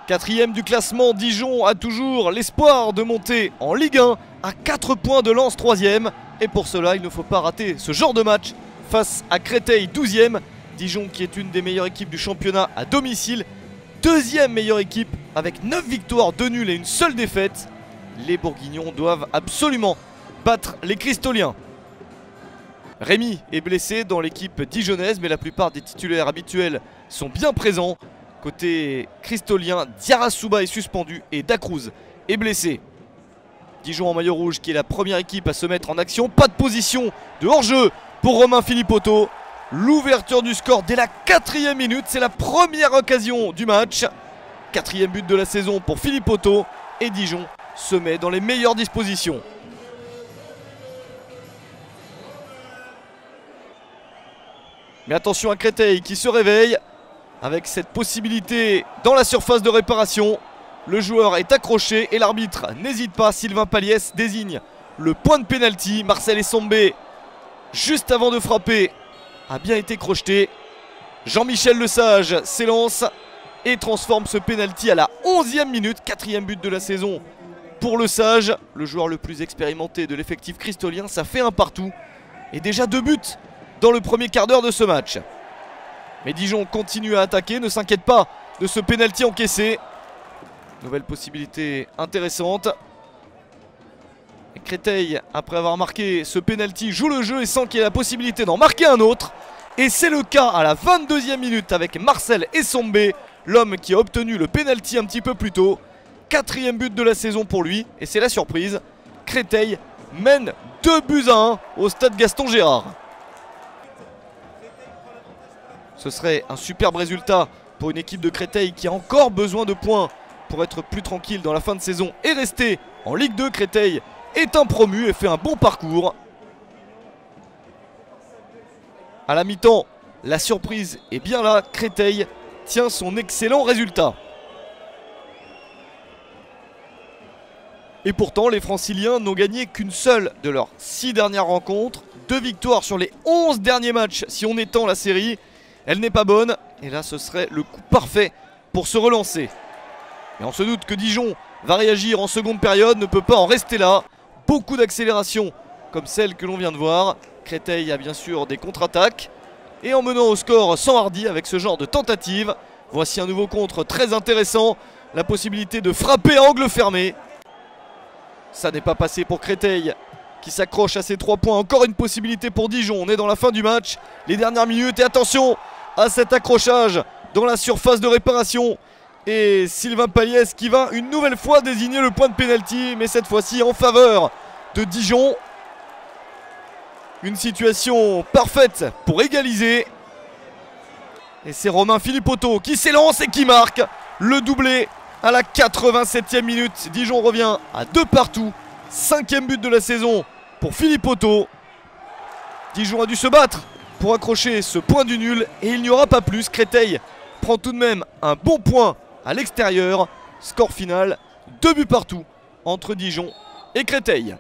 4e du classement, Dijon a toujours l'espoir de monter en Ligue 1 à 4 points de Lens 3e. Et pour cela, il ne faut pas rater ce genre de match face à Créteil 12e. Dijon qui est une des meilleures équipes du championnat à domicile. 2e meilleure équipe avec 9 victoires, 2 nuls et une seule défaite. Les Bourguignons doivent absolument battre les Cristoliens. Rémi est blessé dans l'équipe dijonnaise, mais la plupart des titulaires habituels sont bien présents. Côté cristolien, Diarra-Souba est suspendu et Dacruz est blessé. Dijon en maillot rouge qui est la première équipe à se mettre en action. Pas de position de hors-jeu pour Romain Philippotto. L'ouverture du score dès la 4e minute, c'est la première occasion du match. 4e but de la saison pour Philippotto et Dijon se met dans les meilleures dispositions. Mais attention à Créteil qui se réveille avec cette possibilité dans la surface de réparation. Le joueur est accroché et l'arbitre n'hésite pas. Sylvain Paliès désigne le point de pénalty. Marcel Essombé, juste avant de frapper, a bien été crocheté. Jean-Michel Lesage s'élance et transforme ce pénalty à la 11e minute. 4e but de la saison pour Lesage, le joueur le plus expérimenté de l'effectif cristolien. Ça fait un partout et déjà 2 buts dans le premier quart d'heure de ce match. Mais Dijon continue à attaquer, ne s'inquiète pas de ce pénalty encaissé. Nouvelle possibilité intéressante. Et Créteil, après avoir marqué ce pénalty, joue le jeu et sent qu'il y a la possibilité d'en marquer un autre. Et c'est le cas à la 22e minute avec Marcel Essombé, l'homme qui a obtenu le pénalty un petit peu plus tôt. 4e but de la saison pour lui et c'est la surprise. Créteil mène 2-1 au stade Gaston Gérard. Ce serait un superbe résultat pour une équipe de Créteil qui a encore besoin de points pour être plus tranquille dans la fin de saison et rester en Ligue 2. Créteil est un promu et fait un bon parcours. À la mi-temps, la surprise est bien là. Créteil tient son excellent résultat. Et pourtant, les Franciliens n'ont gagné qu'une seule de leurs 6 dernières rencontres. 2 victoires sur les 11 derniers matchs si on étend la série. Elle n'est pas bonne et là ce serait le coup parfait pour se relancer. Mais on se doute que Dijon va réagir en seconde période, ne peut pas en rester là. Beaucoup d'accélération comme celle que l'on vient de voir. Créteil a bien sûr des contre-attaques. Et en menant au score sans hardi avec ce genre de tentative, voici un nouveau contre très intéressant. La possibilité de frapper à angle fermé. Ça n'est pas passé pour Créteil qui s'accroche à ses 3 points. Encore une possibilité pour Dijon. On est dans la fin du match. Les dernières minutes et attention à cet accrochage dans la surface de réparation. Et Sylvain Paliès qui va une nouvelle fois désigner le point de pénalty, mais cette fois-ci en faveur de Dijon. Une situation parfaite pour égaliser. Et c'est Romain Philippotto qui s'élance et qui marque le doublé à la 87e minute. Dijon revient à 2 partout. 5e but de la saison pour Philippotto. Dijon a dû se battre pour accrocher ce point du nul et il n'y aura pas plus. Créteil prend tout de même un bon point à l'extérieur. Score final, 2 buts partout entre Dijon et Créteil.